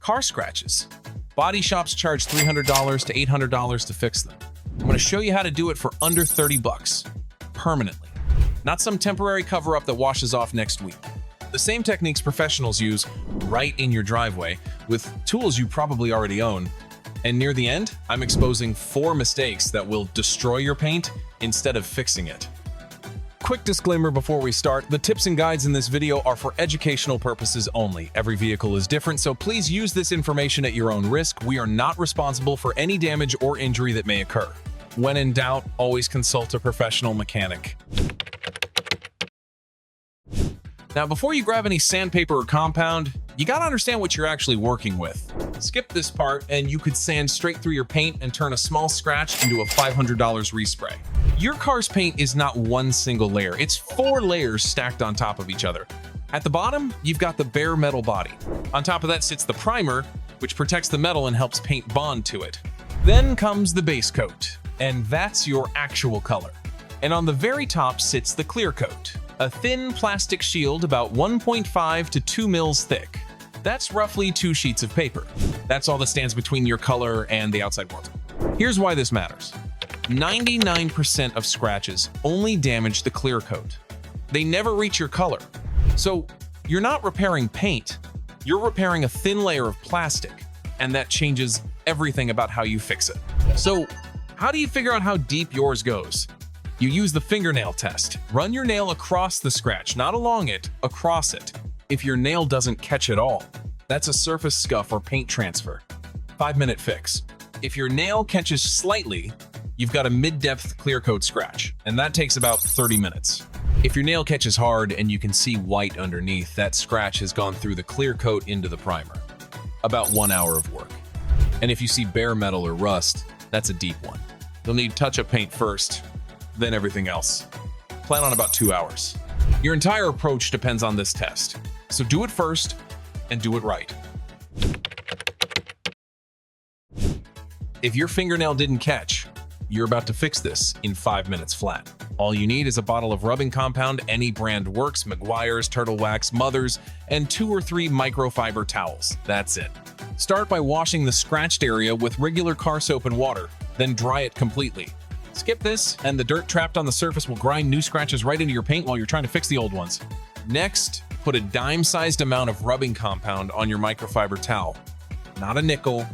Car scratches. Body shops charge $300 to $800 to fix them. I'm going to show you how to do it for under 30 bucks, permanently. Not some temporary cover-up that washes off next week. The same techniques professionals use right in your driveway with tools you probably already own. And near the end, I'm exposing 4 mistakes that will destroy your paint instead of fixing it. Quick disclaimer before we start, the tips and guides in this video are for educational purposes only. Every vehicle is different, so please use this information at your own risk. We are not responsible for any damage or injury that may occur. When in doubt, always consult a professional mechanic. Now, before you grab any sandpaper or compound, you gotta understand what you're actually working with. Skip this part and you could sand straight through your paint and turn a small scratch into a $500 respray. Your car's paint is not one single layer, it's 4 layers stacked on top of each other. At the bottom, you've got the bare metal body. On top of that sits the primer, which protects the metal and helps paint bond to it. Then comes the base coat, and that's your actual color. And on the very top sits the clear coat, a thin plastic shield about 1.5 to 2 mils thick. That's roughly 2 sheets of paper. That's all that stands between your color and the outside world. Here's why this matters. 99% of scratches only damage the clear coat. They never reach your color. So you're not repairing paint, you're repairing a thin layer of plastic, and that changes everything about how you fix it. So how do you figure out how deep yours goes? You use the fingernail test. Run your nail across the scratch, not along it, across it. If your nail doesn't catch at all, that's a surface scuff or paint transfer. 5-minute fix. If your nail catches slightly, you've got a mid-depth clear coat scratch, and that takes about 30 minutes. If your nail catches hard and you can see white underneath, that scratch has gone through the clear coat into the primer. About 1 hour of work. And if you see bare metal or rust, that's a deep one. You'll need touch-up paint first, then everything else. Plan on about 2 hours. Your entire approach depends on this test, so do it first and do it right. If your fingernail didn't catch, you're about to fix this in 5 minutes flat. All you need is a bottle of rubbing compound, any brand works, Meguiar's, Turtle Wax, Mother's, and 2 or 3 microfiber towels. That's it. Start by washing the scratched area with regular car soap and water, then dry it completely. Skip this, and the dirt trapped on the surface will grind new scratches right into your paint while you're trying to fix the old ones. Next, put a dime-sized amount of rubbing compound on your microfiber towel. Not a nickel,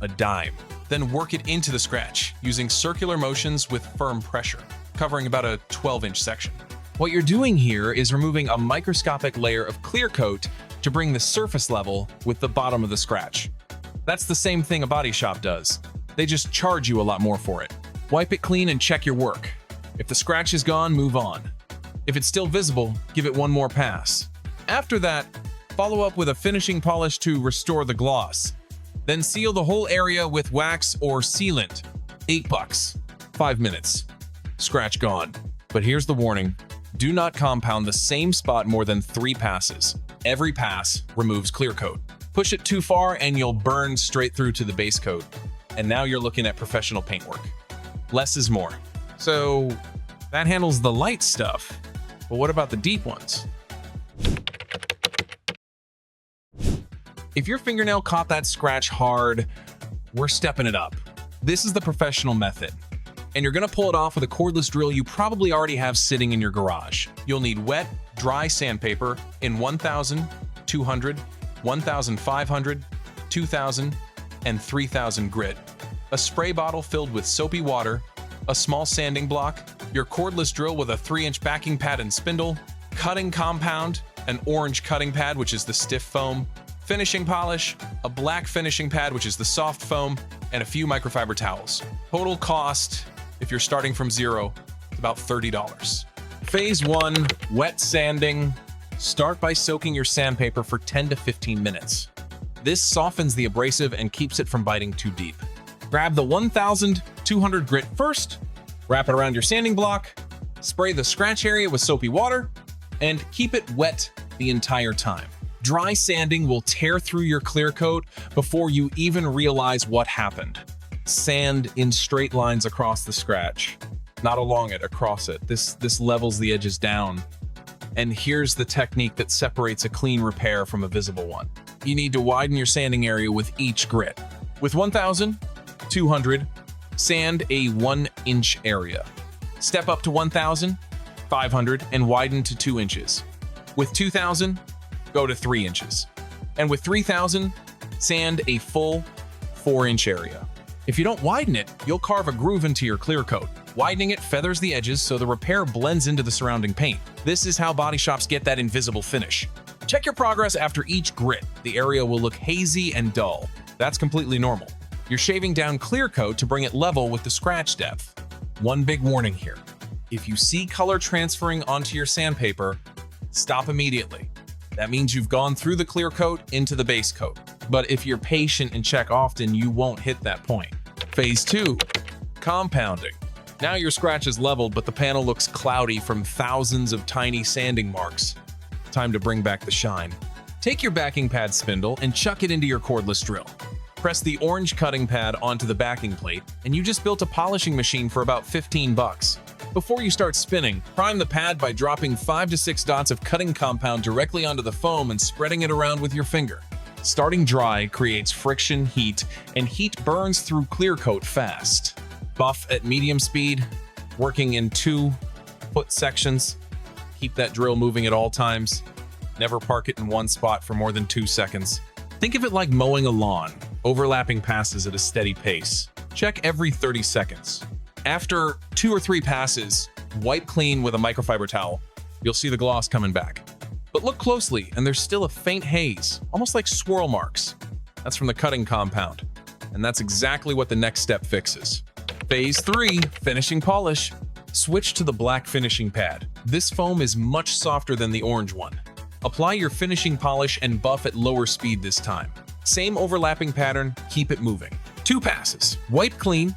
a dime. Then work it into the scratch, using circular motions with firm pressure, covering about a 12-inch section. What you're doing here is removing a microscopic layer of clear coat to bring the surface level with the bottom of the scratch. That's the same thing a body shop does. They just charge you a lot more for it. Wipe it clean and check your work. If the scratch is gone, move on. If it's still visible, give it one more pass. After that, follow up with a finishing polish to restore the gloss. Then seal the whole area with wax or sealant. $8. 5 minutes. Scratch gone. But here's the warning. Do not compound the same spot more than 3 passes. Every pass removes clear coat. Push it too far and you'll burn straight through to the base coat. And now you're looking at professional paintwork. Less is more. So that handles the light stuff. But what about the deep ones? If your fingernail caught that scratch hard, we're stepping it up. This is the professional method. And you're gonna pull it off with a cordless drill you probably already have sitting in your garage. You'll need wet, dry sandpaper in 1,000, 200, 1,500, 2,000, and 3,000 grit, a spray bottle filled with soapy water, a small sanding block, your cordless drill with a 3-inch backing pad and spindle, cutting compound, an orange cutting pad, which is the stiff foam, finishing polish, a black finishing pad, which is the soft foam, and a few microfiber towels. Total cost, if you're starting from zero, it's about $30. Phase 1, wet sanding. Start by soaking your sandpaper for 10 to 15 minutes. This softens the abrasive and keeps it from biting too deep. Grab the 1,200 grit first, wrap it around your sanding block, spray the scratch area with soapy water, and keep it wet the entire time. Dry sanding will tear through your clear coat before you even realize what happened. Sand in straight lines across the scratch, not along it, across it. This levels the edges down. And here's the technique that separates a clean repair from a visible one. You need to widen your sanding area with each grit. With 1,200, sand a 1-inch area. Step up to 1,500 and widen to 2 inches. With 2,000, go to 3 inches. And with 3,000, sand a full 4-inch area. If you don't widen it, you'll carve a groove into your clear coat. Widening it feathers the edges so the repair blends into the surrounding paint. This is how body shops get that invisible finish. Check your progress after each grit. The area will look hazy and dull. That's completely normal. You're shaving down clear coat to bring it level with the scratch depth. One big warning here. If you see color transferring onto your sandpaper, stop immediately. That means you've gone through the clear coat into the base coat. But if you're patient and check often, you won't hit that point. Phase 2, compounding. Now your scratch is leveled, but the panel looks cloudy from thousands of tiny sanding marks. Time to bring back the shine. Take your backing pad spindle and chuck it into your cordless drill. Press the orange cutting pad onto the backing plate, and you just built a polishing machine for about 15 bucks. Before you start spinning, prime the pad by dropping 5 to 6 dots of cutting compound directly onto the foam and spreading it around with your finger. Starting dry creates friction, heat, and heat burns through clear coat fast. Buff at medium speed, working in 2-foot sections. Keep that drill moving at all times. Never park it in one spot for more than 2 seconds. Think of it like mowing a lawn, overlapping passes at a steady pace. Check every 30 seconds. After 2 or 3 passes, wipe clean with a microfiber towel. You'll see the gloss coming back. But look closely, and there's still a faint haze, almost like swirl marks. That's from the cutting compound. And that's exactly what the next step fixes. Phase 3, finishing polish. Switch to the black finishing pad. This foam is much softer than the orange one. Apply your finishing polish and buff at lower speed this time. Same overlapping pattern, keep it moving. 2 passes, wipe clean,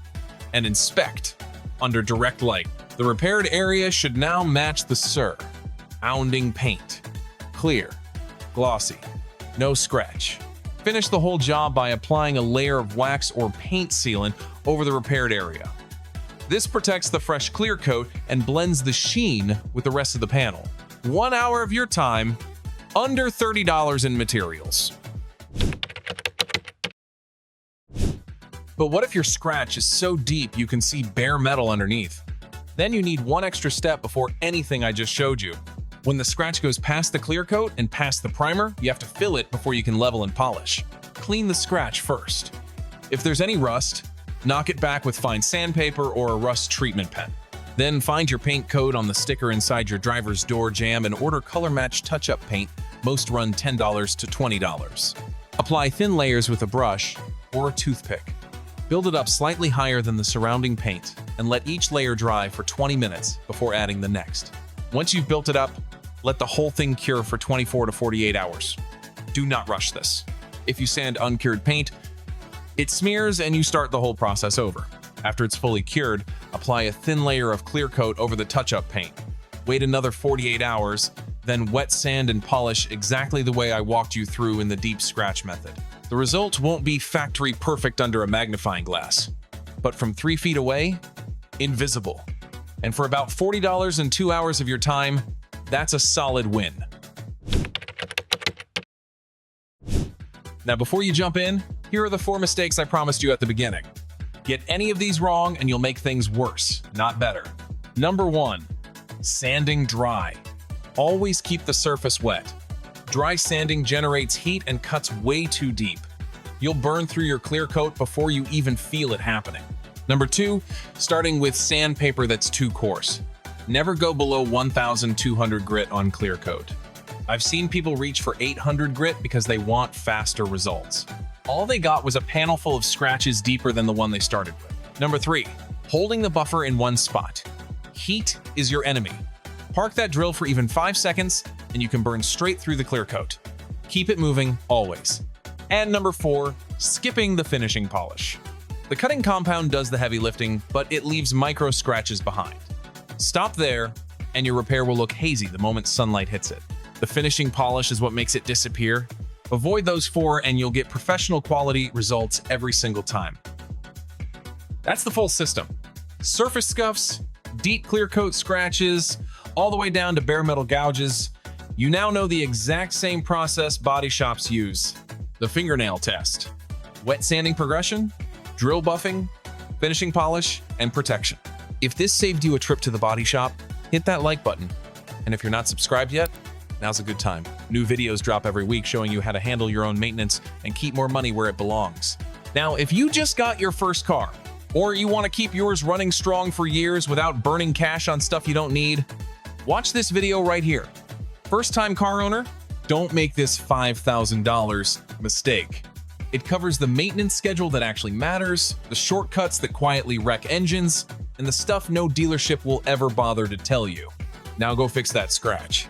and inspect under direct light. The repaired area should now match the surrounding paint. Clear, glossy, no scratch. Finish the whole job by applying a layer of wax or paint sealant over the repaired area. This protects the fresh clear coat and blends the sheen with the rest of the panel. 1 hour of your time, under $30 in materials. But what if your scratch is so deep you can see bare metal underneath? Then you need one extra step before anything I just showed you. When the scratch goes past the clear coat and past the primer, you have to fill it before you can level and polish. Clean the scratch first. If there's any rust, knock it back with fine sandpaper or a rust treatment pen. Then find your paint code on the sticker inside your driver's door jamb and order color-matched touch-up paint. Most run $10 to $20. Apply thin layers with a brush or a toothpick. Build it up slightly higher than the surrounding paint and let each layer dry for 20 minutes before adding the next. Once you've built it up, let the whole thing cure for 24 to 48 hours. Do not rush this. If you sand uncured paint, it smears and you start the whole process over. After it's fully cured, apply a thin layer of clear coat over the touch-up paint. Wait another 48 hours, then wet sand and polish exactly the way I walked you through in the deep scratch method. The result won't be factory perfect under a magnifying glass, but from 3 feet away, invisible. And for about $40 and 2 hours of your time, that's a solid win. Now, before you jump in, here are the 4 mistakes I promised you at the beginning. Get any of these wrong and you'll make things worse, not better. Number 1, sanding dry. Always keep the surface wet. Dry sanding generates heat and cuts way too deep. You'll burn through your clear coat before you even feel it happening. Number 2, starting with sandpaper that's too coarse. Never go below 1,200 grit on clear coat. I've seen people reach for 800 grit because they want faster results. All they got was a panel full of scratches deeper than the one they started with. Number 3, holding the buffer in one spot. Heat is your enemy. Park that drill for even 5 seconds and you can burn straight through the clear coat. Keep it moving always. And number 4, skipping the finishing polish. The cutting compound does the heavy lifting, but it leaves micro scratches behind. Stop there, and your repair will look hazy the moment sunlight hits it. The finishing polish is what makes it disappear. Avoid those 4 and you'll get professional quality results every single time. That's the full system. Surface scuffs, deep clear coat scratches, all the way down to bare metal gouges, you now know the exact same process body shops use. The fingernail test. Wet sanding progression, drill buffing, finishing polish, and protection. If this saved you a trip to the body shop, hit that like button. And if you're not subscribed yet, now's a good time. New videos drop every week showing you how to handle your own maintenance and keep more money where it belongs. Now, if you just got your first car, or you want to keep yours running strong for years without burning cash on stuff you don't need, watch this video right here. First-time car owner, don't make this $5,000 mistake. It covers the maintenance schedule that actually matters, the shortcuts that quietly wreck engines, and the stuff no dealership will ever bother to tell you. Now go fix that scratch.